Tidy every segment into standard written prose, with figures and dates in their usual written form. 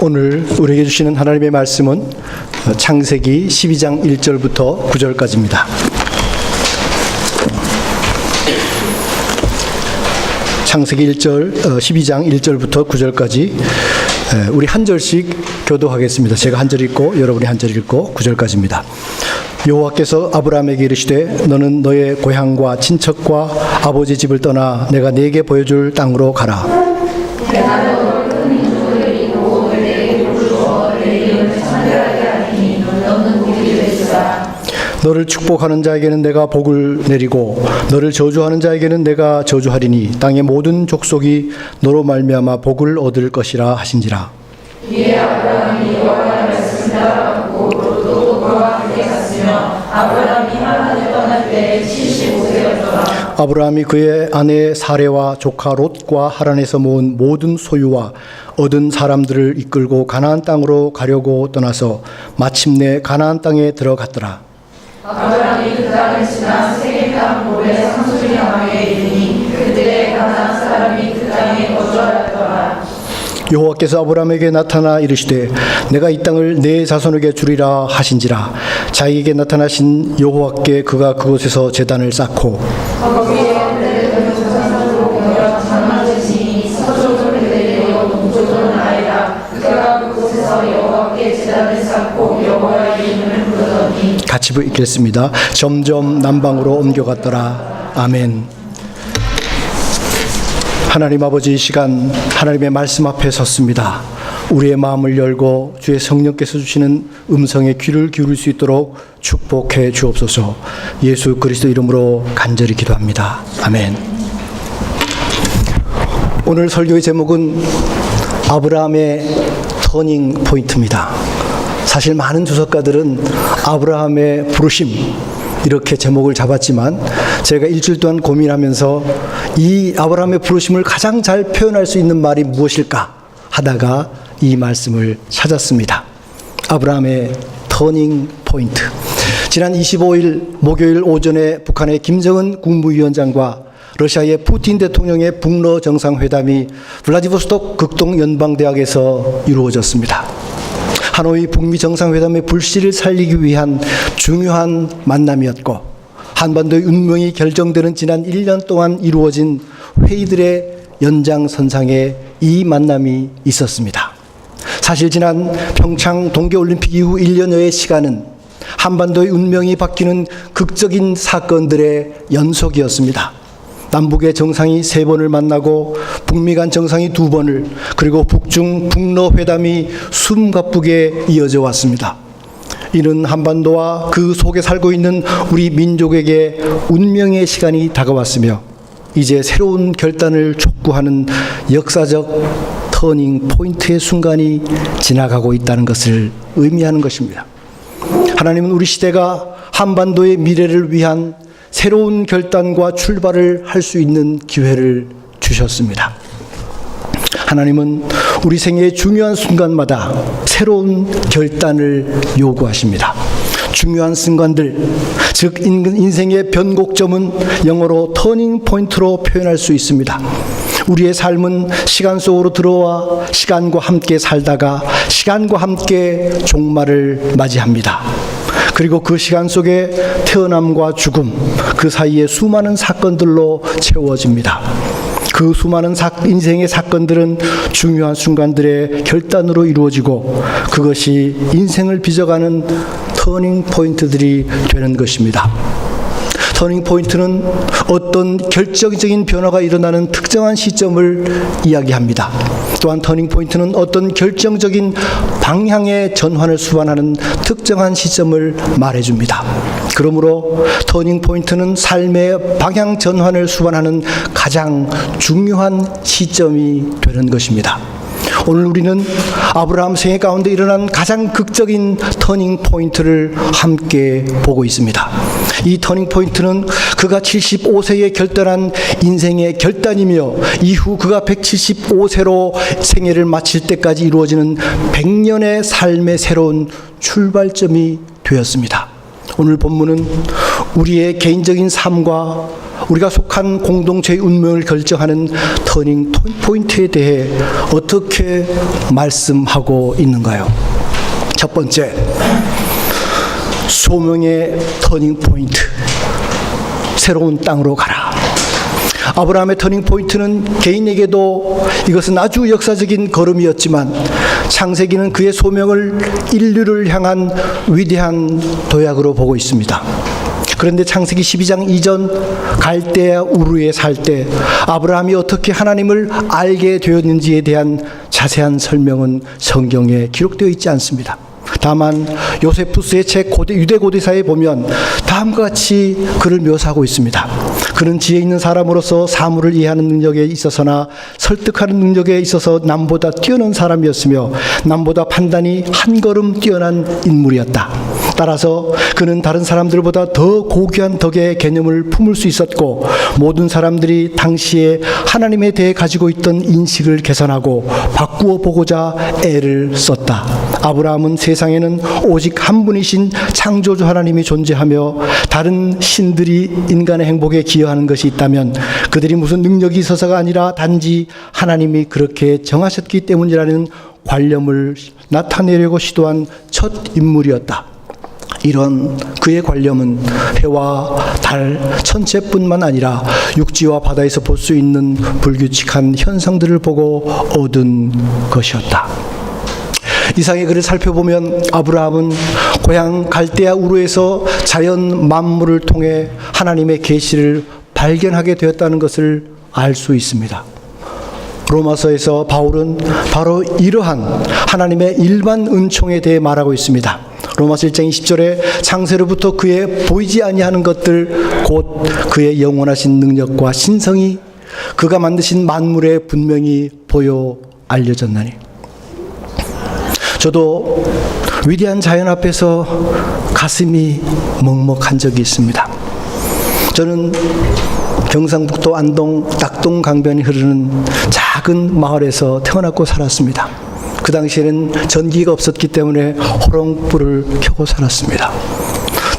오늘 우리에게 주시는 하나님의 말씀은 창세기 12장 1절부터 9절까지입니다. 창세기 12장 1절부터 9절까지 우리 한 절씩 교도하겠습니다. 제가 한 절 읽고 여러분이 한 절 읽고 9절까지입니다. 여호와께서 아브라함에게 이르시되 너는 너의 고향과 친척과 아버지 집을 떠나 내가 네게 보여줄 땅으로 가라. 너를 축복하는 자에게는 내가 복을 내리고 너를 저주하는 자에게는 내가 저주하리니 땅의 모든 족속이 너로 말미암아 복을 얻을 것이라 하신지라. 이에 아브라함이 여호와의 말씀을 따라가고 롯도 그와 함께 갔으며 아브라함이 하란을 떠날 때에 75세였더라. 아브라함이 그의 아내 사레와 조카 롯과 하란에서 모은 모든 소유와 얻은 사람들을 이끌고 가나안 땅으로 가려고 떠나서 마침내 가나안 땅에 들어갔더라. 아브라함이 그 땅을 지나 세겜 땅 모래 상수리나무에 이르니 그들의 가나안 사람이 그 땅에 거주하였더라. 여호와께서 아브라함에게 나타나 이르시되 내가 이 땅을 네 자손에게 주리라 하신지라. 자기에게 나타나신 여호와께 그가 그곳에서 제단을 쌓고 거기에 그들의 조상으로 공여 장막지니 서조는 그들이요 동조는 아이라. 그가 그곳에서 여호와께 제단을 쌓고 여호와의 이름을 부르더니. 같이 읽겠습니다. 점점 남방으로 옮겨갔더라. 아멘. 하나님 아버지, 이 시간 하나님의 말씀 앞에 섰습니다. 우리의 마음을 열고 주의 성령께서 주시는 음성에 귀를 기울일 수 있도록 축복해 주옵소서. 예수 그리스도 이름으로 간절히 기도합니다. 아멘. 오늘 설교의 제목은 아브라함의 터닝 포인트입니다. 사실 많은 주석가들은 아브라함의 부르심 이렇게 제목을 잡았지만 제가 일주일 동안 고민하면서 이 아브라함의 부르심을 가장 잘 표현할 수 있는 말이 무엇일까 하다가 이 말씀을 찾았습니다. 아브라함의 터닝 포인트. 지난 25일 목요일 오전에 북한의 김정은 국무위원장과 러시아의 푸틴 대통령의 북러 정상회담이 블라디보스톡 극동연방대학에서 이루어졌습니다. 하노이 북미 정상회담의 불씨를 살리기 위한 중요한 만남이었고 한반도의 운명이 결정되는 지난 1년 동안 이루어진 회의들의 연장선상에 이 만남이 있었습니다. 사실 지난 평창 동계올림픽 이후 1년여의 시간은 한반도의 운명이 바뀌는 극적인 사건들의 연속이었습니다. 남북의 정상이 3번을 만나고 북미 간 정상이 2번을, 그리고 북중 북러 회담이 숨가쁘게 이어져 왔습니다. 이는 한반도와 그 속에 살고 있는 우리 민족에게 운명의 시간이 다가왔으며 이제 새로운 결단을 촉구하는 역사적 터닝 포인트의 순간이 지나가고 있다는 것을 의미하는 것입니다. 하나님은 우리 시대가 한반도의 미래를 위한 새로운 결단과 출발을 할 수 있는 기회를 주셨습니다. 하나님은 우리 생애의 중요한 순간마다 새로운 결단을 요구하십니다. 중요한 순간들, 즉 인생의 변곡점은 영어로 터닝 포인트로 표현할 수 있습니다. 우리의 삶은 시간 속으로 들어와 시간과 함께 살다가 시간과 함께 종말을 맞이합니다. 그리고 그 시간 속에 태어남과 죽음, 그 사이에 수많은 사건들로 채워집니다. 그 수많은 인생의 사건들은 중요한 순간들의 결단으로 이루어지고 그것이 인생을 빚어가는 터닝 포인트들이 되는 것입니다. 터닝 포인트는 어떤 결정적인 변화가 일어나는 특정한 시점을 이야기합니다. 또한 터닝 포인트는 어떤 결정적인 방향의 전환을 수반하는 특정한 시점을 말해줍니다. 그러므로 터닝 포인트는 삶의 방향 전환을 수반하는 가장 중요한 시점이 되는 것입니다. 오늘 우리는 아브라함 생애 가운데 일어난 가장 극적인 터닝 포인트를 함께 보고 있습니다. 이 터닝 포인트는 그가 75세에 결단한 인생의 결단이며 이후 그가 175세로 생애를 마칠 때까지 이루어지는 100년의 삶의 새로운 출발점이 되었습니다. 오늘 본문은 우리의 개인적인 삶과 우리가 속한 공동체의 운명을 결정하는 터닝 포인트에 대해 어떻게 말씀하고 있는가요? 첫 번째, 소명의 터닝 포인트. 새로운 땅으로 가라. 아브라함의 터닝 포인트는 개인에게도 이것은 아주 역사적인 걸음이었지만 창세기는 그의 소명을 인류를 향한 위대한 도약으로 보고 있습니다. 그런데 창세기 12장 이전 갈대아 우르에 살 때 아브라함이 어떻게 하나님을 알게 되었는지에 대한 자세한 설명은 성경에 기록되어 있지 않습니다. 다만 요세푸스의 책 유대 고대사에 보면 다음과 같이 그를 묘사하고 있습니다. 그는 지혜 있는 사람으로서 사물을 이해하는 능력에 있어서나 설득하는 능력에 있어서 남보다 뛰어난 사람이었으며 남보다 판단이 한 걸음 뛰어난 인물이었다. 따라서 그는 다른 사람들보다 더 고귀한 덕의 개념을 품을 수 있었고 모든 사람들이 당시에 하나님에 대해 가지고 있던 인식을 개선하고 바꾸어 보고자 애를 썼다. 아브라함은 세상에는 오직 한 분이신 창조주 하나님이 존재하며 다른 신들이 인간의 행복에 기여하는 것이 있다면 그들이 무슨 능력이 있어서가 아니라 단지 하나님이 그렇게 정하셨기 때문이라는 관념을 나타내려고 시도한 첫 인물이었다. 이런 그의 관념은 해와 달, 천체뿐만 아니라 육지와 바다에서 볼 수 있는 불규칙한 현상들을 보고 얻은 것이었다. 이상의 글을 살펴보면 아브라함은 고향 갈대아 우르에서 자연 만물을 통해 하나님의 계시를 발견하게 되었다는 것을 알 수 있습니다. 로마서에서 바울은 바로 이러한 하나님의 일반 은총에 대해 말하고 있습니다. 로마서 1장 20절에 창세로부터 그의 보이지 아니하는 것들 곧 그의 영원하신 능력과 신성이 그가 만드신 만물에 분명히 보여 알려졌나니. 저도 위대한 자연 앞에서 가슴이 먹먹한 적이 있습니다. 저는 경상북도 안동 낙동 강변이 흐르는 작은 마을에서 태어났고 살았습니다. 그 당시에는 전기가 없었기 때문에 호롱불을 켜고 살았습니다.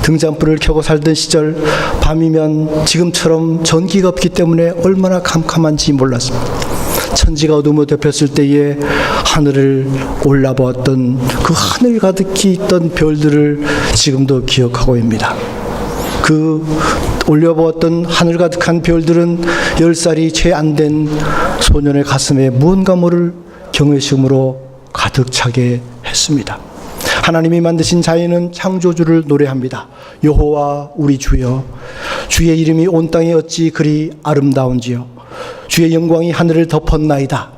등잔불을 켜고 살던 시절 밤이면 지금처럼 전기가 없기 때문에 얼마나 캄캄한지 몰랐습니다. 천지가 어둠으로 덮였을 때에 하늘을 올라보았던 그 하늘 가득히 있던 별들을 지금도 기억하고 있습니다. 그 올려보았던 하늘 가득한 별들은 10살이 채 안 된 소년의 가슴에 무언가 모를 경외심으로 가득 차게 했습니다. 하나님이 만드신 자연은 창조주를 노래합니다. 여호와 우리 주여, 주의 이름이 온 땅에 어찌 그리 아름다운지요. 주의 영광이 하늘을 덮었나이다.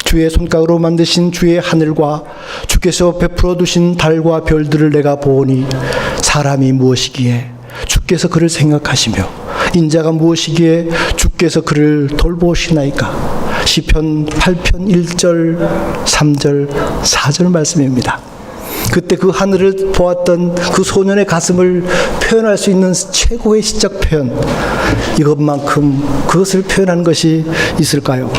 주의 손가락으로 만드신 주의 하늘과 주께서 베풀어 두신 달과 별들을 내가 보오니 사람이 무엇이기에 주께서 그를 생각하시며 인자가 무엇이기에 주께서 그를 돌보시나이까. 시편 8편 1절 3절 4절 말씀입니다. 그때 그 하늘을 보았던 그 소년의 가슴을 표현할 수 있는 최고의 시적 표현, 이것만큼 그것을 표현한 것이 있을까요?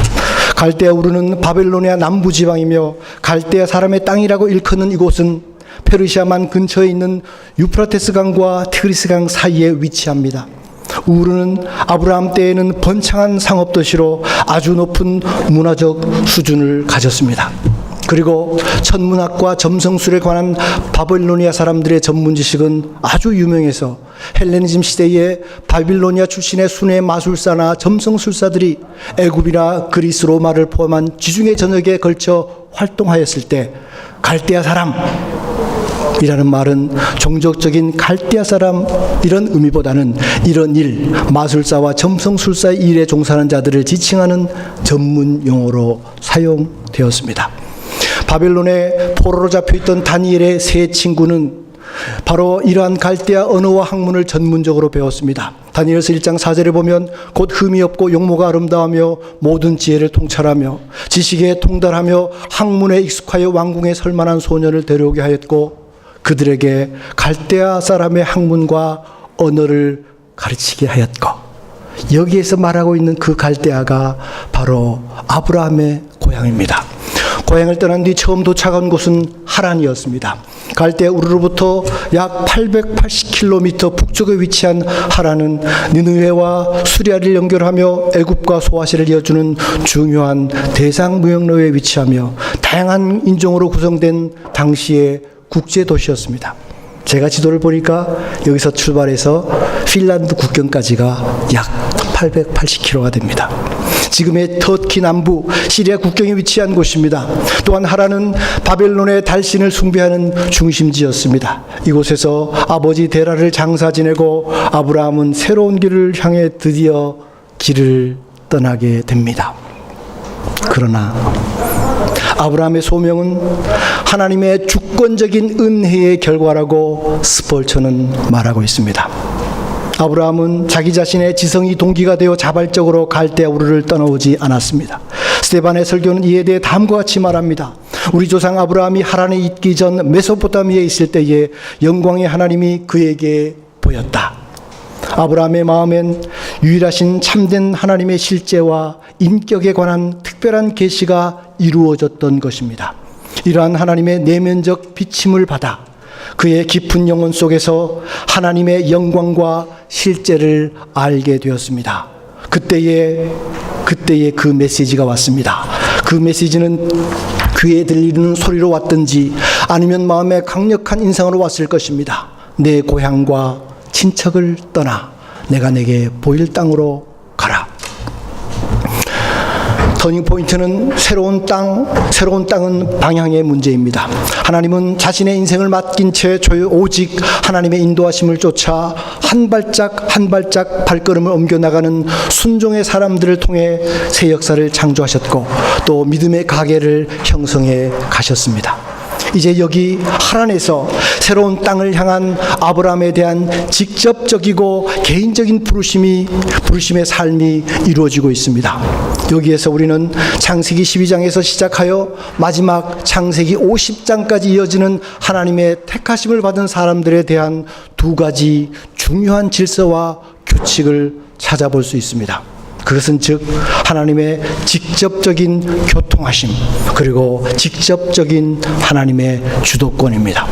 갈대아 우르는 바벨로니아 남부지방이며 갈대아 사람의 땅이라고 일컫는 이곳은 페르시아만 근처에 있는 유프라테스 강과 티그리스 강 사이에 위치합니다. 우르는 아브라함 때에는 번창한 상업도시로 아주 높은 문화적 수준을 가졌습니다. 그리고 천문학과 점성술에 관한 바빌로니아 사람들의 전문 지식은 아주 유명해서 헬레니즘 시대에 바빌로니아 출신의 순회 마술사나 점성술사들이 애굽이나 그리스 로마를 포함한 지중해 전역에 걸쳐 활동하였을 때 갈대아 사람 이라는 말은 종족적인 갈대아 사람 이런 의미보다는 이런 일, 마술사와 점성술사의 일에 종사하는 자들을 지칭하는 전문 용어로 사용되었습니다. 바벨론에 포로로 잡혀있던 다니엘의 세 친구는 바로 이러한 갈대아 언어와 학문을 전문적으로 배웠습니다. 다니엘서 1장 4절에 보면 곧 흠이 없고 용모가 아름다우며 모든 지혜를 통찰하며 지식에 통달하며 학문에 익숙하여 왕궁에 설 만한 소년을 데려오게 하였고 그들에게 갈대아 사람의 학문과 언어를 가르치게 하였고, 여기에서 말하고 있는 그 갈대아가 바로 아브라함의 고향입니다. 고향을 떠난 뒤 처음 도착한 곳은 하란이었습니다. 갈대 우르로부터 약 880km 북쪽에 위치한 하란은 니느웨와 수리아를 연결하며 애굽과 소아시를 이어주는 중요한 대상무역로에 위치하며 다양한 인종으로 구성된 당시의 국제 도시였습니다. 제가 지도를 보니까 여기서 출발해서 핀란드 국경까지가 약 880km가 됩니다. 지금의 터키 남부 시리아 국경에 위치한 곳입니다. 또한 하란은 바벨론의 달신을 숭배하는 중심지였습니다. 이곳에서 아버지 데라를 장사 지내고 아브라함은 새로운 길을 향해 드디어 길을 떠나게 됩니다. 그러나 아브라함의 소명은 하나님의 주권적인 은혜의 결과라고 스폴처는 말하고 있습니다. 아브라함은 자기 자신의 지성이 동기가 되어 자발적으로 갈대아 우르를 떠나오지 않았습니다. 스데반의 설교는 이에 대해 다음과 같이 말합니다. 우리 조상 아브라함이 하란에 있기 전 메소포타미아에 있을 때에 영광의 하나님이 그에게 보였다. 아브라함의 마음엔 유일하신 참된 하나님의 실제와 인격에 관한 특별한 계시가 이루어졌던 것입니다. 이러한 하나님의 내면적 비침을 받아 그의 깊은 영혼 속에서 하나님의 영광과 실제를 알게 되었습니다. 그때에 그 메시지가 왔습니다. 그 메시지는 귀에 들리는 소리로 왔든지 아니면 마음에 강력한 인상으로 왔을 것입니다. 내 고향과 친척을 떠나 내가 내게 보일 땅으로 가라. 터닝포인트는 새로운 땅은 방향의 문제입니다. 하나님은 자신의 인생을 맡긴 채 오직 하나님의 인도하심을 쫓아 한 발짝 발걸음을 옮겨나가는 순종의 사람들을 통해 새 역사를 창조하셨고 또 믿음의 가계를 형성해 가셨습니다. 이제 여기 하란에서 새로운 땅을 향한 아브라함에 대한 직접적이고 개인적인 부르심의 삶이 이루어지고 있습니다. 여기에서 우리는 창세기 12장에서 시작하여 마지막 창세기 50장까지 이어지는 하나님의 택하심을 받은 사람들에 대한 두 가지 중요한 질서와 규칙을 찾아볼 수 있습니다. 그것은 즉 하나님의 직접적인 교통하심 그리고 직접적인 하나님의 주도권입니다.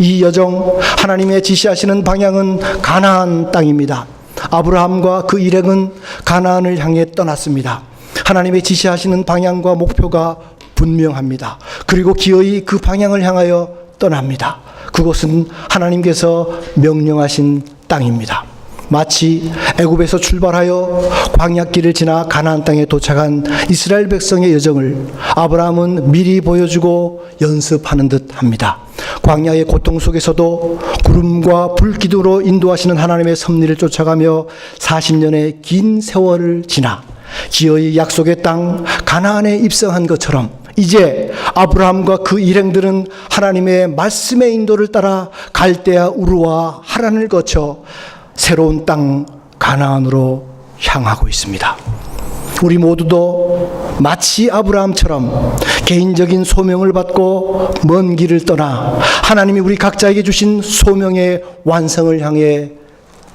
이 여정 하나님의 지시하시는 방향은 가나안 땅입니다. 아브라함과 그 일행은 가나안을 향해 떠났습니다. 하나님의 지시하시는 방향과 목표가 분명합니다. 그리고 기어이 그 방향을 향하여 떠납니다. 그곳은 하나님께서 명령하신 땅입니다. 마치 애굽에서 출발하여 광야길을 지나 가나안 땅에 도착한 이스라엘 백성의 여정을 아브라함은 미리 보여주고 연습하는 듯합니다. 광야의 고통 속에서도 구름과 불기둥으로 인도하시는 하나님의 섭리를 쫓아가며 40년의 긴 세월을 지나 기어이 약속의 땅 가나안에 입성한 것처럼 이제 아브라함과 그 일행들은 하나님의 말씀의 인도를 따라 갈대아 우르와 하란을 거쳐 새로운 땅 가나안으로 향하고 있습니다. 우리 모두도 마치 아브라함처럼 개인적인 소명을 받고 먼 길을 떠나 하나님이 우리 각자에게 주신 소명의 완성을 향해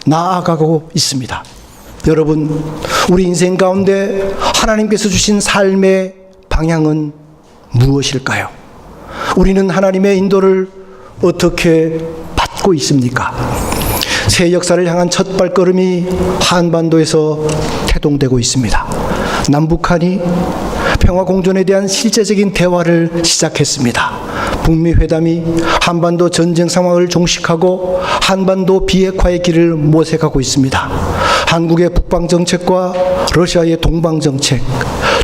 나아가고 있습니다. 여러분, 우리 인생 가운데 하나님께서 주신 삶의 방향은 무엇일까요? 우리는 하나님의 인도를 어떻게 받고 있습니까? 새 역사를 향한 첫 발걸음이 한반도에서 태동되고 있습니다. 남북한이 평화공존에 대한 실제적인 대화를 시작했습니다. 북미 회담이 한반도 전쟁 상황을 종식하고 한반도 비핵화의 길을 모색하고 있습니다. 한국의 북방정책과 러시아의 동방정책,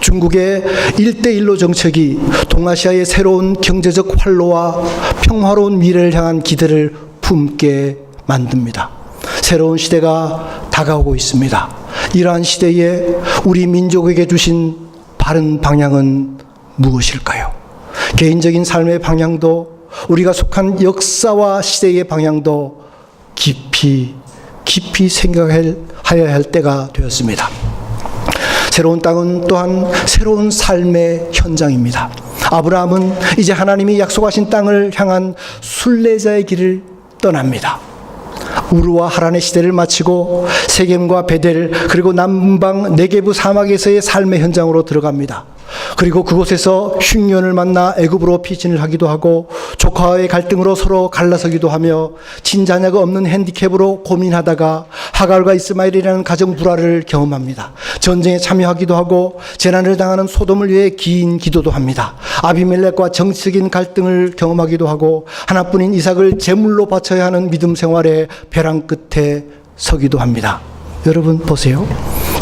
중국의 1대1로 정책이 동아시아의 새로운 경제적 활로와 평화로운 미래를 향한 기대를 품게 만듭니다. 새로운 시대가 다가오고 있습니다. 이러한 시대에 우리 민족에게 주신 바른 방향은 무엇일까요? 개인적인 삶의 방향도 우리가 속한 역사와 시대의 방향도 깊이 생각해야 할 때가 되었습니다. 새로운 땅은 또한 새로운 삶의 현장입니다. 아브라함은 이제 하나님이 약속하신 땅을 향한 순례자의 길을 떠납니다. 우르와 하란의 시대를 마치고 세겜과 베델 그리고 남방 네게부 사막에서의 삶의 현장으로 들어갑니다. 그리고 그곳에서 흉년을 만나 애굽으로 피신을 하기도 하고 조카와의 갈등으로 서로 갈라서기도 하며 친자녀가 없는 핸디캡으로 고민하다가 하갈과 이스마엘이라는 가정 불화를 경험합니다. 전쟁에 참여하기도 하고 재난을 당하는 소돔을 위해 긴 기도도 합니다. 아비멜렉과 정치적인 갈등을 경험하기도 하고 하나뿐인 이삭을 제물로 바쳐야 하는 믿음 생활의 벼랑 끝에 서기도 합니다. 여러분 보세요.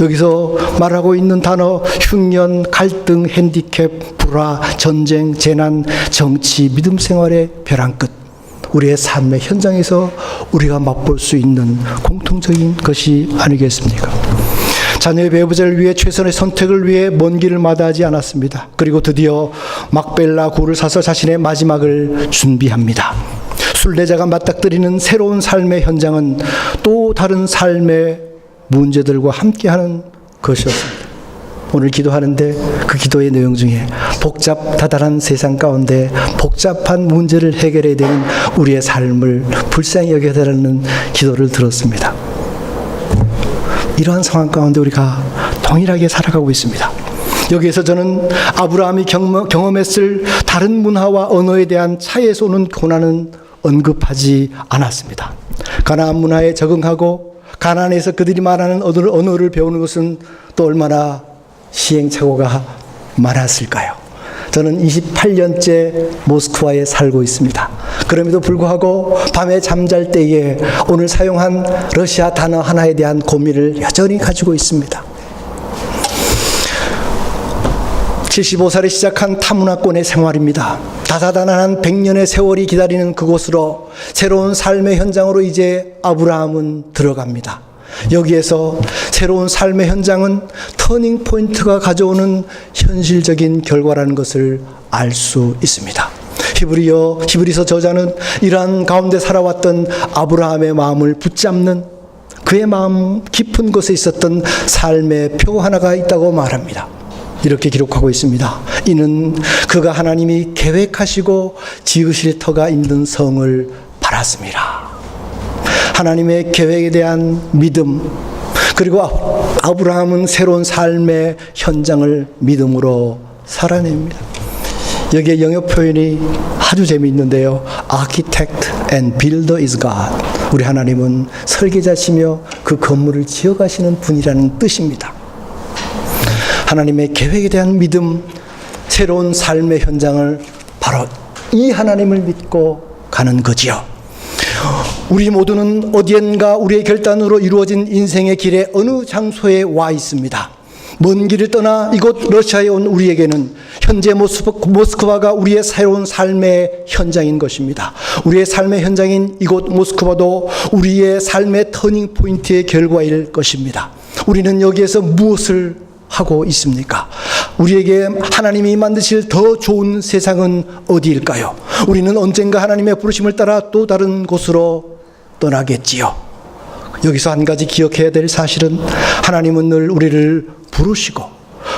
여기서 말하고 있는 단어 흉년, 갈등, 핸디캡, 불화, 전쟁, 재난, 정치, 믿음 생활의 벼랑 끝. 우리의 삶의 현장에서 우리가 맛볼 수 있는 공통적인 것이 아니겠습니까? 자녀의 배우자를 위해 최선의 선택을 위해 먼 길을 마다하지 않았습니다. 그리고 드디어 막벨라 굴을 사서 자신의 마지막을 준비합니다. 순례자가 맞닥뜨리는 새로운 삶의 현장은 또 다른 삶의 문제들과 함께하는 것이었습니다. 오늘 기도하는데 그 기도의 내용 중에 복잡다단한 세상 가운데 복잡한 문제를 해결해야 되는 우리의 삶을 불쌍히 여겨달라는 기도를 들었습니다. 이러한 상황 가운데 우리가 동일하게 살아가고 있습니다. 여기에서 저는 아브라함이 경험했을 다른 문화와 언어에 대한 차이에서 오는 고난은 언급하지 않았습니다. 가나안 문화에 적응하고 가나안에서 그들이 말하는 언어를 배우는 것은 또 얼마나 시행착오가 많았을까요? 저는 28년째 모스크바에 살고 있습니다. 그럼에도 불구하고 밤에 잠잘 때에 오늘 사용한 러시아 단어 하나에 대한 고민을 여전히 가지고 있습니다. 75살에 시작한 타문화권의 생활입니다. 다사다난한 100년의 세월이 기다리는 그곳으로 새로운 삶의 현장으로 이제 아브라함은 들어갑니다. 여기에서 새로운 삶의 현장은 터닝 포인트가 가져오는 현실적인 결과라는 것을 알 수 있습니다. 히브리서 저자는 이러한 가운데 살아왔던 아브라함의 마음을 붙잡는 그의 마음 깊은 곳에 있었던 삶의 표 하나가 있다고 말합니다. 이렇게 기록하고 있습니다. 이는 그가 하나님이 계획하시고 지으실 터가 있는 성을 바랐습니다. 하나님의 계획에 대한 믿음, 그리고 아브라함은 새로운 삶의 현장을 믿음으로 살아냅니다. 여기에 영역 표현이 아주 재미있는데요. Architect and builder is God. 우리 하나님은 설계자시며 그 건물을 지어가시는 분이라는 뜻입니다. 하나님의 계획에 대한 믿음, 새로운 삶의 현장을 바로 이 하나님을 믿고 가는 거지요. 우리 모두는 어디엔가 우리의 결단으로 이루어진 인생의 길에 어느 장소에 와 있습니다. 먼 길을 떠나 이곳 러시아에 온 우리에게는 현재 모스크바가 우리의 새로운 삶의 현장인 것입니다. 우리의 삶의 현장인 이곳 모스크바도 우리의 삶의 터닝 포인트의 결과일 것입니다. 우리는 여기에서 무엇을 하고 있습니까? 우리에게 하나님이 만드실 더 좋은 세상은 어디일까요? 우리는 언젠가 하나님의 부르심을 따라 또 다른 곳으로 떠나겠지요. 여기서 한 가지 기억해야 될 사실은 하나님은 늘 우리를 부르시고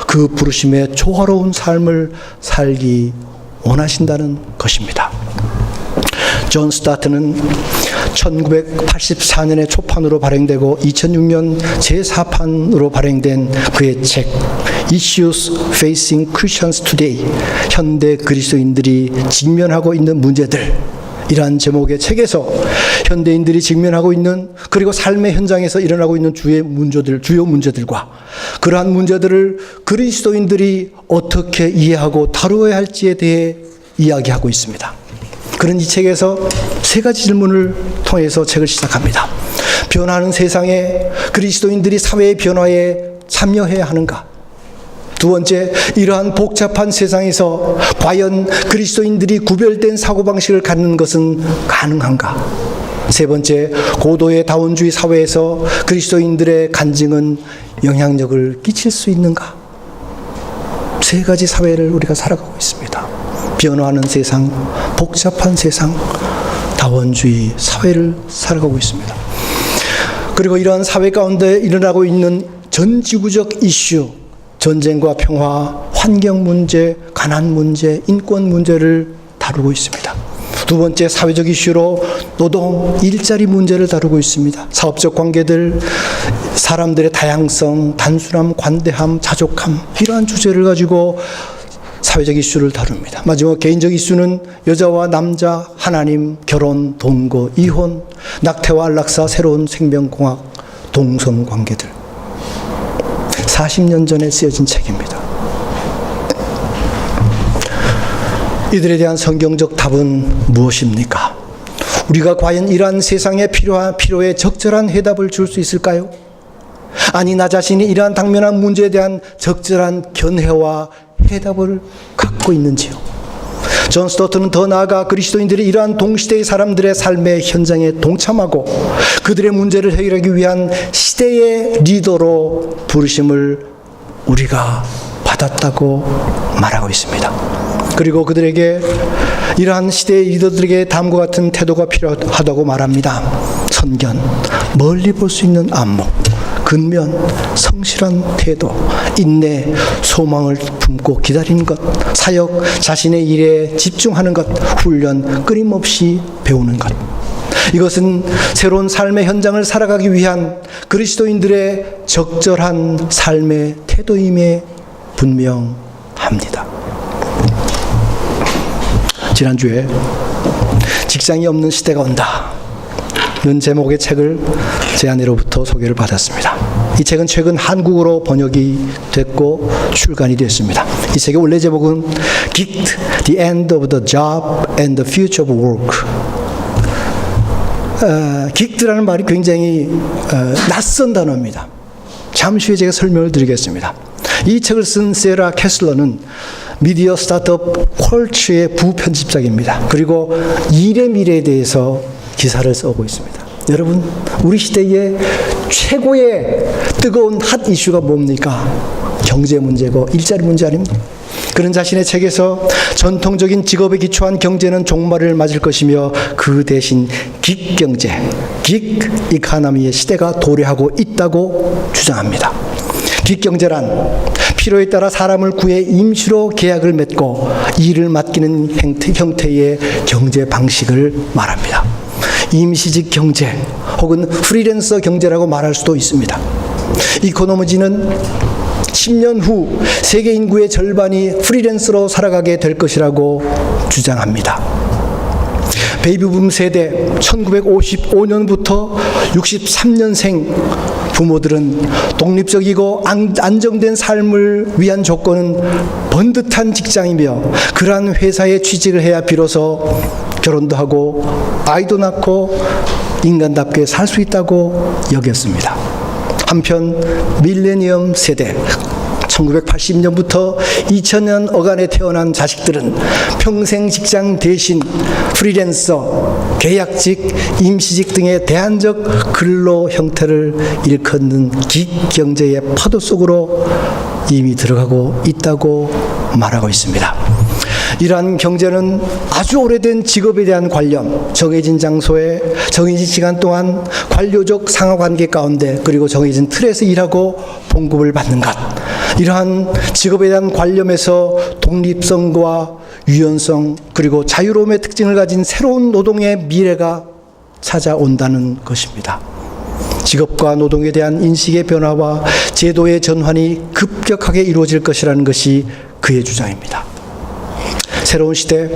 그 부르심에 조화로운 삶을 살기 원하신다는 것입니다. 존 스타트는 1984년에 초판으로 발행되고 2006년 제4판으로 발행된 그의 책 Issues Facing Christians Today, 현대 그리스도인들이 직면하고 있는 문제들, 이러한 제목의 책에서 현대인들이 직면하고 있는, 그리고 삶의 현장에서 일어나고 있는 주요 문제들과 그러한 문제들을 그리스도인들이 어떻게 이해하고 다루어야 할지에 대해 이야기하고 있습니다. 그런 이 책에서 세 가지 질문을 통해서 책을 시작합니다. 변화하는 세상에 그리스도인들이 사회의 변화에 참여해야 하는가? 두 번째, 이러한 복잡한 세상에서 과연 그리스도인들이 구별된 사고방식을 갖는 것은 가능한가? 세 번째, 고도의 다원주의 사회에서 그리스도인들의 간증은 영향력을 끼칠 수 있는가? 세 가지 사회를 우리가 살아가고 있습니다. 변화하는 세상, 복잡한 세상, 다원주의 사회를 살아가고 있습니다. 그리고 이러한 사회 가운데 일어나고 있는 전 지구적 이슈, 전쟁과 평화, 환경 문제, 가난 문제, 인권 문제를 다루고 있습니다. 두 번째 사회적 이슈로 노동, 일자리 문제를 다루고 있습니다. 사업적 관계들, 사람들의 다양성, 단순함, 관대함, 자족함 이러한 주제를 가지고 사회적 이슈를 다룹니다. 마지막 개인적 이슈는 여자와 남자, 하나님, 결혼, 동거, 이혼, 낙태와 안락사, 새로운 생명공학, 동성관계들. 40년 전에 쓰여진 책입니다. 이들에 대한 성경적 답은 무엇입니까? 우리가 과연 이러한 세상의 필요에 적절한 해답을 줄 수 있을까요? 아니, 나 자신이 이러한 당면한 문제에 대한 적절한 견해와 해답을 갖고 있는지요? 존 스토트는 더 나아가 그리스도인들이 이러한 동시대의 사람들의 삶의 현장에 동참하고 그들의 문제를 해결하기 위한 시대의 리더로 부르심을 우리가 받았다고 말하고 있습니다. 그리고 그들에게 이러한 시대의 리더들에게 다음과 같은 태도가 필요하다고 말합니다. 선견, 멀리 볼 수 있는 안목, 근면, 성실한 태도, 인내, 소망을 품고 기다리는 것, 사역, 자신의 일에 집중하는 것, 훈련, 끊임없이 배우는 것. 이것은 새로운 삶의 현장을 살아가기 위한 그리스도인들의 적절한 삶의 태도임에 분명합니다. 지난주에 직장이 없는 시대가 온다 는 제목의 책을 제 아내로부터 소개를 받았습니다. 이 책은 최근 한국어로 번역이 됐고 출간이 됐습니다. 이 책의 원래 제목은 Gigged, The End of the Job and the Future of Work. Gigged라는 말이 굉장히 낯선 단어입니다. 잠시 후에 제가 설명을 드리겠습니다. 이 책을 쓴 세라 캐슬러는 미디어 스타트업 퀄츠의 부편집장입니다. 그리고 일의 미래에 대해서 기사를 쓰고 있습니다. 여러분, 우리 시대의 최고의 뜨거운 핫 이슈가 뭡니까? 경제 문제고 일자리 문제 아닙니까? 그는 자신의 책에서 전통적인 직업에 기초한 경제는 종말을 맞을 것이며 그 대신 긱 경제, 긱 이코노미의 시대가 도래하고 있다고 주장합니다. 긱 경제란 필요에 따라 사람을 구해 임시로 계약을 맺고 일을 맡기는 형태의 경제 방식을 말합니다. 임시직 경제 혹은 프리랜서 경제라고 말할 수도 있습니다. 이코노미지는 10년 후 세계 인구의 절반이 프리랜서로 살아가게 될 것이라고 주장합니다. 베이비붐 세대 1955년부터 63년생 부모들은 독립적이고 안정된 삶을 위한 조건은 번듯한 직장이며 그러한 회사에 취직을 해야 비로소 결혼도 하고 아이도 낳고 인간답게 살 수 있다고 여겼습니다. 한편 밀레니엄 세대 1980년부터 2000년 어간에 태어난 자식들은 평생 직장 대신 프리랜서, 계약직, 임시직 등의 대안적 근로 형태를 일컫는 긱경제의 파도 속으로 이미 들어가고 있다고 말하고 있습니다. 이러한 경제는 아주 오래된 직업에 대한 관념, 정해진 장소에 정해진 시간 동안 관료적 상하관계 가운데 그리고 정해진 틀에서 일하고 봉급을 받는 것, 이러한 직업에 대한 관념에서 독립성과 유연성 그리고 자유로움의 특징을 가진 새로운 노동의 미래가 찾아온다는 것입니다. 직업과 노동에 대한 인식의 변화와 제도의 전환이 급격하게 이루어질 것이라는 것이 그의 주장입니다. 새로운 시대,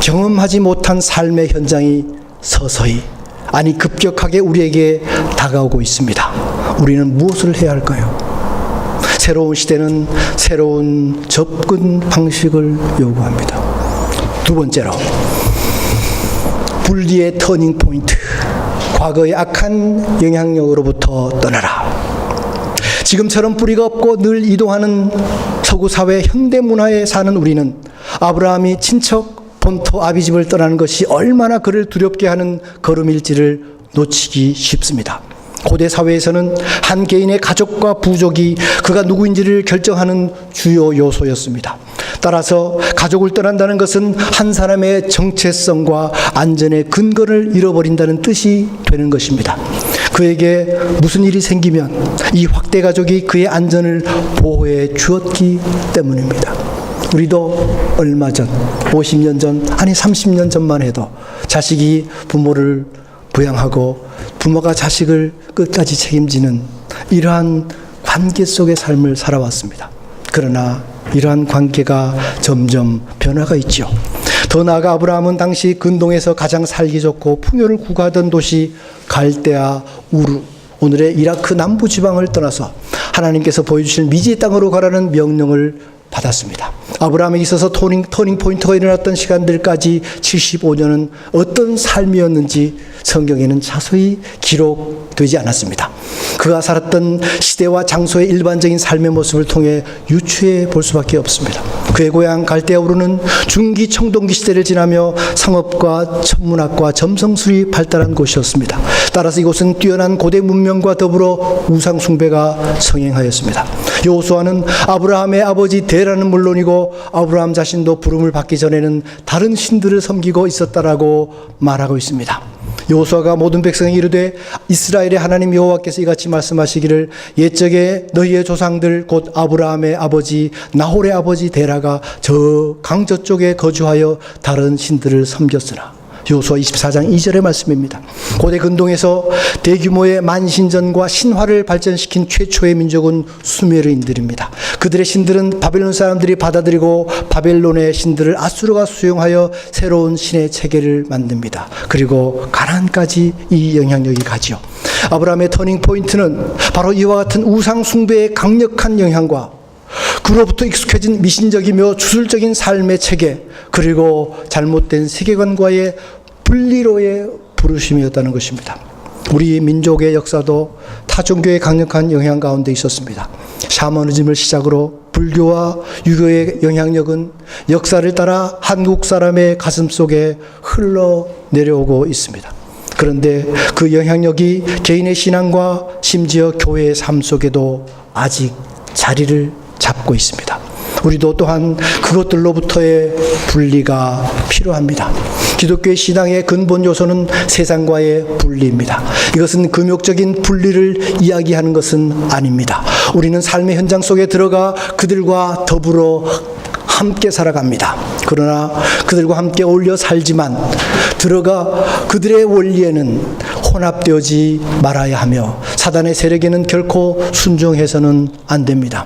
경험하지 못한 삶의 현장이 서서히, 아니 급격하게 우리에게 다가오고 있습니다. 우리는 무엇을 해야 할까요? 새로운 시대는 새로운 접근 방식을 요구합니다. 두 번째로, 분리의 터닝 포인트, 과거의 악한 영향력으로부터 떠나라. 지금처럼 뿌리가 없고 늘 이동하는 서구 사회 현대 문화에 사는 우리는 아브라함이 친척 본토 아비집을 떠나는 것이 얼마나 그를 두렵게 하는 걸음일지를 놓치기 쉽습니다. 고대 사회에서는 한 개인의 가족과 부족이 그가 누구인지를 결정하는 주요 요소였습니다. 따라서 가족을 떠난다는 것은 한 사람의 정체성과 안전의 근거를 잃어버린다는 뜻이 되는 것입니다. 그에게 무슨 일이 생기면 이 확대 가족이 그의 안전을 보호해 주었기 때문입니다. 우리도 얼마 전, 50년 전, 아니 30년 전만 해도 자식이 부모를 부양하고 부모가 자식을 끝까지 책임지는 이러한 관계 속의 삶을 살아왔습니다. 그러나 이러한 관계가 점점 변화가 있죠. 더 나아가 아브라함은 당시 근동에서 가장 살기 좋고 풍요를 구가하던 도시 갈대아 우르, 오늘의 이라크 남부 지방을 떠나서 하나님께서 보여주실 미지의 땅으로 가라는 명령을 받았습니다. 아브라함에게 있어서 터닝 포인트가 일어났던 시간들까지 75년은 어떤 삶이었는지 성경에는 자세히 기록되지 않았습니다. 그가 살았던 시대와 장소의 일반적인 삶의 모습을 통해 유추해 볼 수밖에 없습니다. 그의 고향 갈대아 우르는 중기 청동기 시대를 지나며 상업과 천문학과 점성술이 발달한 곳이었습니다. 따라서 이곳은 뛰어난 고대 문명과 더불어 우상 숭배가 성행하였습니다. 여호수아는 아브라함의 아버지 데라는 물론이고 아브라함 자신도 부름을 받기 전에는 다른 신들을 섬기고 있었다라고 말하고 있습니다. 여호수아가 모든 백성에 이르되 이스라엘의 하나님 여호와께서 이같이 말씀하시기를 옛적에 너희의 조상들 곧 아브라함의 아버지 나홀의 아버지 데라가 저 강저 쪽에 거주하여 다른 신들을 섬겼으나 여호수아 24장 2절의 말씀입니다. 고대 근동에서 대규모의 만신전과 신화를 발전시킨 최초의 민족은 수메르인들입니다. 그들의 신들은 바벨론 사람들이 받아들이고 바벨론의 신들을 아수르가 수용하여 새로운 신의 체계를 만듭니다. 그리고 가나안까지 이 영향력이 가지요. 아브라함의 터닝 포인트는 바로 이와 같은 우상 숭배의 강력한 영향과 그로부터 익숙해진 미신적이며 주술적인 삶의 체계, 그리고 잘못된 세계관과의 분리로의 부르심이었다는 것입니다. 우리 민족의 역사도 타종교의 강력한 영향 가운데 있었습니다. 샤머니즘을 시작으로 불교와 유교의 영향력은 역사를 따라 한국 사람의 가슴 속에 흘러내려오고 있습니다. 그런데 그 영향력이 개인의 신앙과 심지어 교회의 삶 속에도 아직 자리를 잡고 있습니다. 우리도 또한 그것들로부터의 분리가 필요합니다. 기독교의 신앙의 근본 요소는 세상과의 분리입니다. 이것은 금욕적인 분리를 이야기하는 것은 아닙니다. 우리는 삶의 현장 속에 들어가 그들과 더불어 함께 살아갑니다. 그러나 그들과 함께 어울려 살지만 들어가 그들의 원리에는 혼합되어지 말아야 하며 사단의 세력에는 결코 순종해서는 안 됩니다.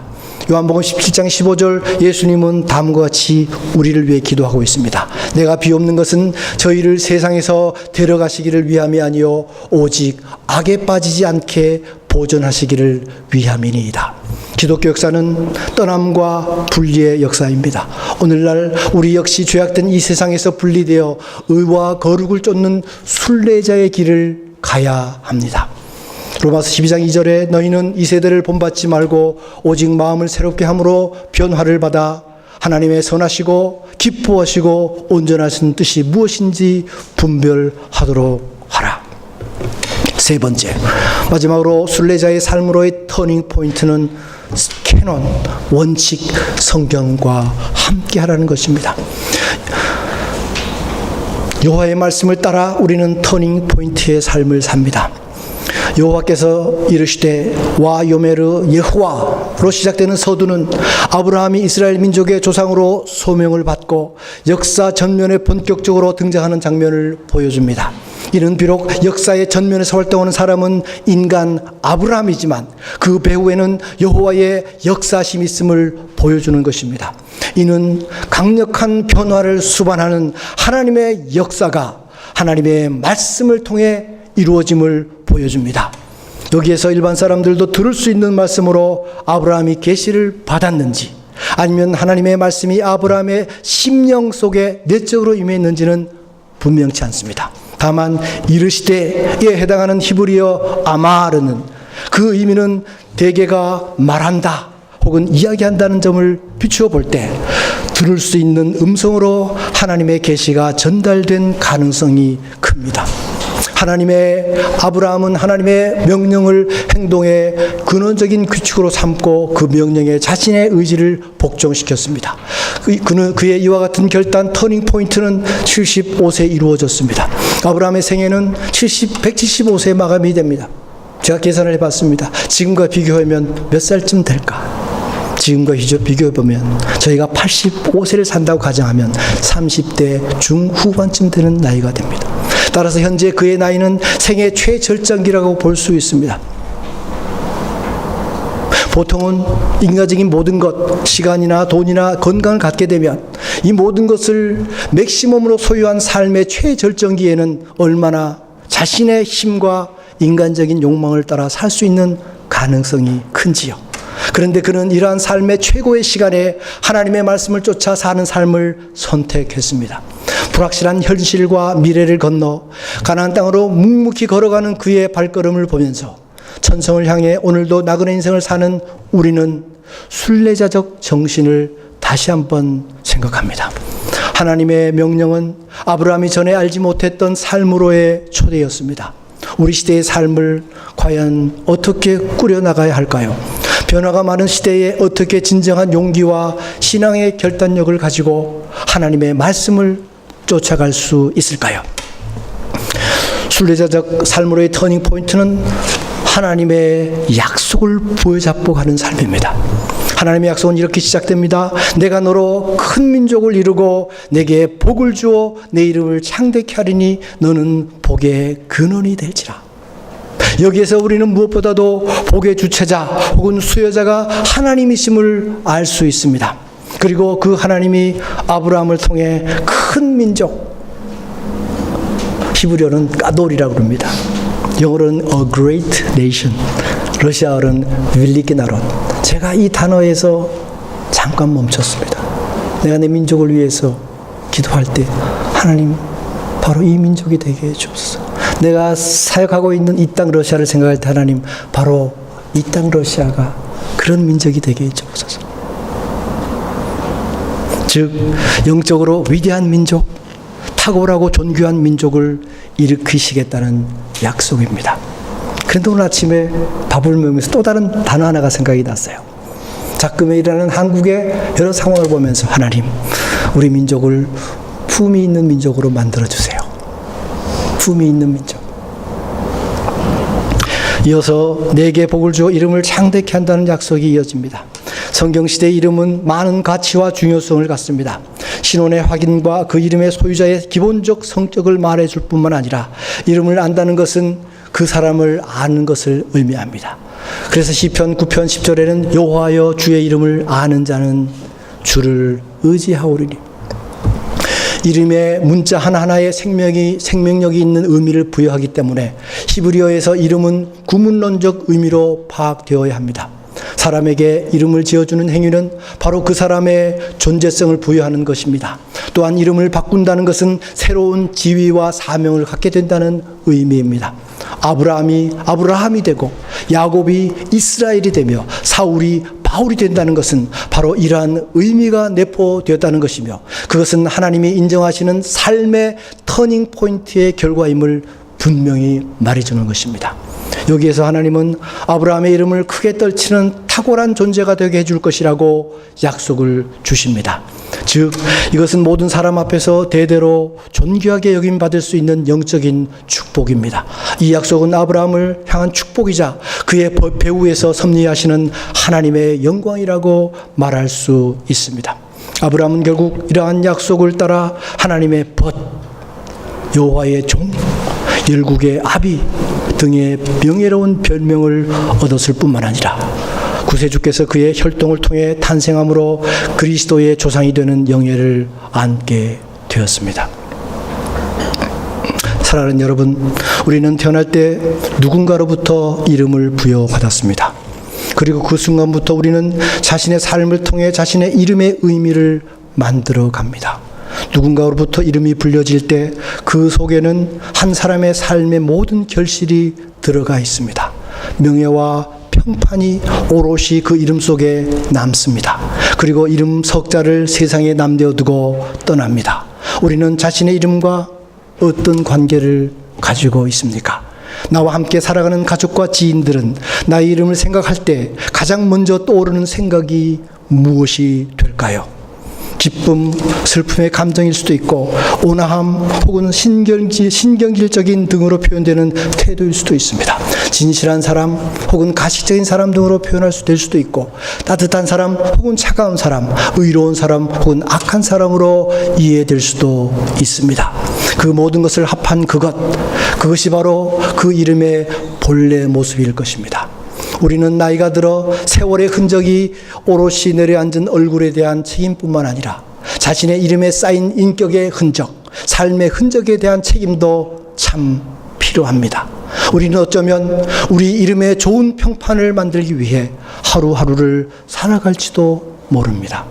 요한복음 17장 15절 예수님은 다음과 같이 우리를 위해 기도하고 있습니다. 내가 비옵는 것은 저희를 세상에서 데려가시기를 위함이 아니요 오직 악에 빠지지 않게 보존하시기를 위함이니이다. 기독교 역사는 떠남과 분리의 역사입니다. 오늘날 우리 역시 죄악된 이 세상에서 분리되어 의와 거룩을 쫓는 순례자의 길을 가야 합니다. 로마서 12장 2절에 너희는 이 세대를 본받지 말고 오직 마음을 새롭게 함으로 변화를 받아 하나님의 선하시고 기뻐하시고 온전하신 뜻이 무엇인지 분별하도록 하라. 세 번째, 마지막으로 순례자의 삶으로의 터닝 포인트는 캐논, 원칙, 성경과 함께 하라는 것입니다. 여호와의 말씀을 따라 우리는 터닝 포인트의 삶을 삽니다. 여호와께서 이르시되 와 요메르 여호와로 시작되는 서두는 아브라함이 이스라엘 민족의 조상으로 소명을 받고 역사 전면에 본격적으로 등장하는 장면을 보여줍니다. 이는 비록 역사의 전면에서 활동하는 사람은 인간 아브라함이지만 그 배후에는 여호와의 역사심이 있음을 보여주는 것입니다. 이는 강력한 변화를 수반하는 하나님의 역사가 하나님의 말씀을 통해 이루어짐을 보여줍니다. 여기에서 일반 사람들도 들을 수 있는 말씀으로 아브라함이 계시를 받았는지 아니면 하나님의 말씀이 아브라함의 심령 속에 내적으로 임했는지는 분명치 않습니다. 다만 이르시되에 해당하는 히브리어 아마르는 그 의미는 대개가 말한다 혹은 이야기한다는 점을 비추어 볼 때 들을 수 있는 음성으로 하나님의 계시가 전달된 가능성이 큽니다. 아브라함은 하나님의 명령을 행동의 근원적인 규칙으로 삼고 그 명령에 자신의 의지를 복종시켰습니다. 그의 이와 같은 결단 터닝 포인트는 75세에 이루어졌습니다. 아브라함의 생애는 175세에 마감이 됩니다. 제가 계산을 해봤습니다. 지금과 비교하면 몇 살쯤 될까? 지금과 비교해보면 저희가 85세를 산다고 가정하면 30대 중후반쯤 되는 나이가 됩니다. 따라서 현재 그의 나이는 생애 최절정기라고 볼 수 있습니다. 보통은 인간적인 모든 것, 시간이나 돈이나 건강을 갖게 되면 이 모든 것을 맥시멈으로 소유한 삶의 최절정기에는 얼마나 자신의 힘과 인간적인 욕망을 따라 살 수 있는 가능성이 큰지요. 그런데 그는 이러한 삶의 최고의 시간에 하나님의 말씀을 쫓아 사는 삶을 선택했습니다. 불확실한 현실과 미래를 건너 가나안 땅으로 묵묵히 걸어가는 그의 발걸음을 보면서 천성을 향해 오늘도 나그네 인생을 사는 우리는 순례자적 정신을 다시 한번 생각합니다. 하나님의 명령은 아브라함이 전에 알지 못했던 삶으로의 초대였습니다. 우리 시대의 삶을 과연 어떻게 꾸려나가야 할까요? 변화가 많은 시대에 어떻게 진정한 용기와 신앙의 결단력을 가지고 하나님의 말씀을 쫓아갈 수 있을까요? 순례자적 삶으로의 터닝 포인트는 하나님의 약속을 부여잡고 가는 삶입니다. 하나님의 약속은 이렇게 시작됩니다. 내가 너로 큰 민족을 이루고 내게 복을 주어 내 이름을 창대케 하리니 너는 복의 근원이 될지라. 여기에서 우리는 무엇보다도 복의 주체자 혹은 수여자가 하나님이심을 알 수 있습니다. 그리고 그 하나님이 아브라함을 통해 큰 민족, 히브리어는 까돌이라고 합니다. 영어로는 a great nation, 러시아어는 윌리키 나롯. 제가 이 단어에서 잠깐 멈췄습니다. 내가 내 민족을 위해서 기도할 때 하나님 바로 이 민족이 되게 해주옵소서. 내가 사역하고 있는 이 땅 러시아를 생각할 때 하나님 바로 이 땅 러시아가 그런 민족이 되게 해주옵소서. 즉 영적으로 위대한 민족, 탁월하고 존귀한 민족을 일으키시겠다는 약속입니다. 그런데 오늘 아침에 밥을 먹으면서 또 다른 단어 하나가 생각이 났어요. 작금회의라는 한국의 여러 상황을 보면서 하나님 우리 민족을 품위 있는 민족으로 만들어주세요. 품위 있는 민족. 이어서 내게 복을 주어 이름을 창대케 한다는 약속이 이어집니다. 성경시대의 이름은 많은 가치와 중요성을 갖습니다. 신원의 확인과 그 이름의 소유자의 기본적 성격을 말해줄 뿐만 아니라 이름을 안다는 것은 그 사람을 아는 것을 의미합니다. 그래서 시편 9편 10절에는 여호와여 주의 이름을 아는 자는 주를 의지하오리니. 이름의 문자 하나하나에 생명력이 있는 의미를 부여하기 때문에 히브리어에서 이름은 구문론적 의미로 파악되어야 합니다. 사람에게 이름을 지어주는 행위는 바로 그 사람의 존재성을 부여하는 것입니다. 또한 이름을 바꾼다는 것은 새로운 지위와 사명을 갖게 된다는 의미입니다. 아브라함이 되고 야곱이 이스라엘이 되며 사울이 바울이 된다는 것은 바로 이러한 의미가 내포되었다는 것이며 그것은 하나님이 인정하시는 삶의 터닝 포인트의 결과임을 분명히 말해주는 것입니다. 여기에서 하나님은 아브라함의 이름을 크게 떨치는 탁월한 존재가 되게 해줄 것이라고 약속을 주십니다. 즉 이것은 모든 사람 앞에서 대대로 존귀하게 여김받을 수 있는 영적인 축복입니다. 이 약속은 아브라함을 향한 축복이자 그의 배후에서 섭리하시는 하나님의 영광이라고 말할 수 있습니다. 아브라함은 결국 이러한 약속을 따라 하나님의 벗, 여호와의 종, 열국의 아비 등의 명예로운 별명을 얻었을 뿐만 아니라 구세주께서 그의 혈통을 통해 탄생함으로 그리스도의 조상이 되는 영예를 안게 되었습니다. 사랑하는 여러분, 우리는 태어날 때 누군가로부터 이름을 부여받았습니다. 그리고 그 순간부터 우리는 자신의 삶을 통해 자신의 이름의 의미를 만들어 갑니다. 누군가로부터 이름이 불려질 때 그 속에는 한 사람의 삶의 모든 결실이 들어가 있습니다. 명예와 평판이 오롯이 그 이름 속에 남습니다. 그리고 이름 석자를 세상에 남겨 두고 떠납니다. 우리는 자신의 이름과 어떤 관계를 가지고 있습니까? 나와 함께 살아가는 가족과 지인들은 나의 이름을 생각할 때 가장 먼저 떠오르는 생각이 무엇이 될까요? 기쁨, 슬픔의 감정일 수도 있고 온화함 혹은 신경질적인 등으로 표현되는 태도일 수도 있습니다. 진실한 사람 혹은 가식적인 사람 등으로 표현할 수 될 수도 있고 따뜻한 사람 혹은 차가운 사람, 의로운 사람 혹은 악한 사람으로 이해될 수도 있습니다. 그 모든 것을 합한 그것이 바로 그 이름의 본래 모습일 것입니다. 우리는 나이가 들어 세월의 흔적이 오롯이 내려앉은 얼굴에 대한 책임뿐만 아니라 자신의 이름에 쌓인 인격의 흔적, 삶의 흔적에 대한 책임도 참 필요합니다. 우리는 어쩌면 우리 이름에 좋은 평판을 만들기 위해 하루하루를 살아갈지도 모릅니다.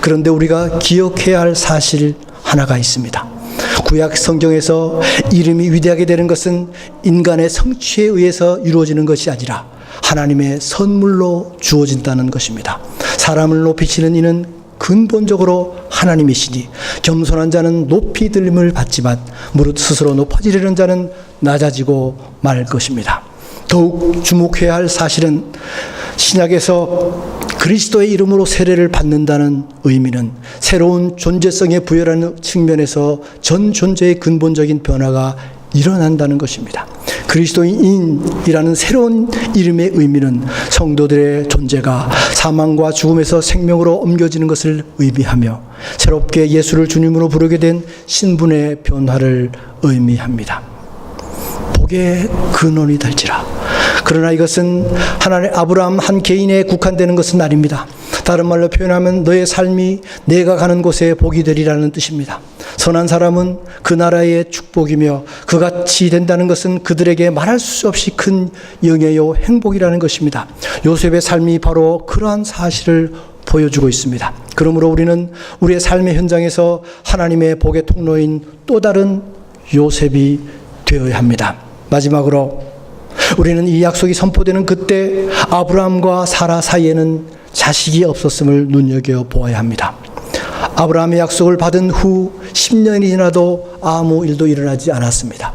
그런데 우리가 기억해야 할 사실 하나가 있습니다. 구약 성경에서 이름이 위대하게 되는 것은 인간의 성취에 의해서 이루어지는 것이 아니라 하나님의 선물로 주어진다는 것입니다. 사람을 높이시는 이는 근본적으로 하나님이시니 겸손한 자는 높이 들림을 받지만 무릇 스스로 높아지려는 자는 낮아지고 말 것입니다. 더욱 주목해야 할 사실은 신약에서 그리스도의 이름으로 세례를 받는다는 의미는 새로운 존재성에 부여라는 측면에서 전 존재의 근본적인 변화가 일어난다는 것입니다. 그리스도인이라는 새로운 이름의 의미는 성도들의 존재가 사망과 죽음에서 생명으로 옮겨지는 것을 의미하며 새롭게 예수를 주님으로 부르게 된 신분의 변화를 의미합니다. 복의 근원이 될지라. 그러나 이것은 하나님 아브라함 한 개인에 국한되는 것은 아닙니다. 다른 말로 표현하면 너의 삶이 내가 가는 곳에 복이 되리라는 뜻입니다. 선한 사람은 그 나라의 축복이며 그같이 된다는 것은 그들에게 말할 수 없이 큰 영예요 행복이라는 것입니다. 요셉의 삶이 바로 그러한 사실을 보여주고 있습니다. 그러므로 우리는 우리의 삶의 현장에서 하나님의 복의 통로인 또 다른 요셉이 되어야 합니다. 마지막으로 우리는 이 약속이 선포되는 그때 아브라함과 사라 사이에는 자식이 없었음을 눈여겨보아야 합니다. 아브라함의 약속을 받은 후 10년이 지나도 아무 일도 일어나지 않았습니다.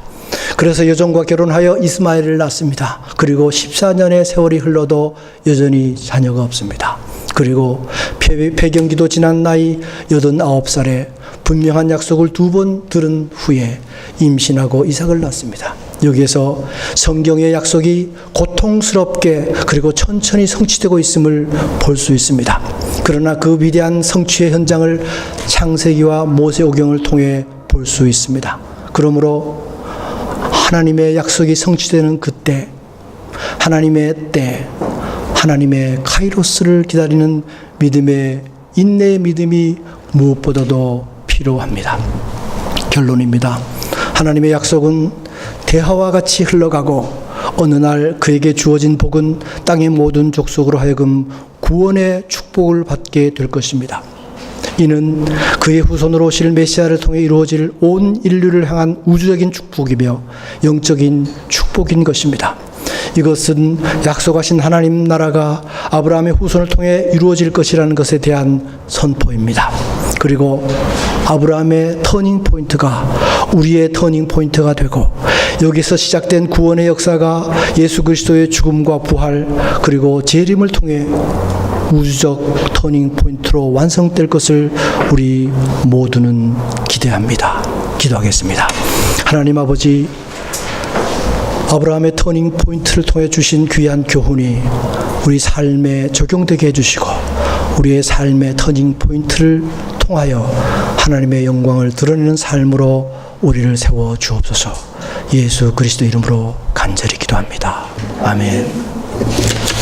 그래서 여종과 결혼하여 이스마엘을 낳습니다. 그리고 14년의 세월이 흘러도 여전히 자녀가 없습니다. 그리고 폐경기도 지난 나이 89살에 분명한 약속을 2번 들은 후에 임신하고 이삭을 낳습니다. 여기에서 성경의 약속이 고통스럽게 그리고 천천히 성취되고 있음을 볼 수 있습니다. 그러나 그 위대한 성취의 현장을 창세기와 모세오경을 통해 볼 수 있습니다. 그러므로 하나님의 약속이 성취되는 그때, 하나님의 때, 하나님의 카이로스를 기다리는 믿음의 인내의 믿음이 무엇보다도 필요합니다. 결론입니다. 하나님의 약속은 대하와 같이 흘러가고 어느 날 그에게 주어진 복은 땅의 모든 족속으로 하여금 구원의 축복을 받게 될 것입니다. 이는 그의 후손으로 오실 메시아를 통해 이루어질 온 인류를 향한 우주적인 축복이며 영적인 축복인 것입니다. 이것은 약속하신 하나님 나라가 아브라함의 후손을 통해 이루어질 것이라는 것에 대한 선포입니다. 그리고 아브라함의 터닝 포인트가 우리의 터닝 포인트가 되고 여기서 시작된 구원의 역사가 예수 그리스도의 죽음과 부활 그리고 재림을 통해 우주적 터닝 포인트로 완성될 것을 우리 모두는 기대합니다. 기도하겠습니다. 하나님 아버지, 아브라함의 터닝 포인트를 통해 주신 귀한 교훈이 우리 삶에 적용되게 해주시고 우리의 삶의 터닝 포인트를 통하여 하나님의 영광을 드러내는 삶으로 우리를 세워 주옵소서. 예수 그리스도 이름으로 간절히 기도합니다. 아멘.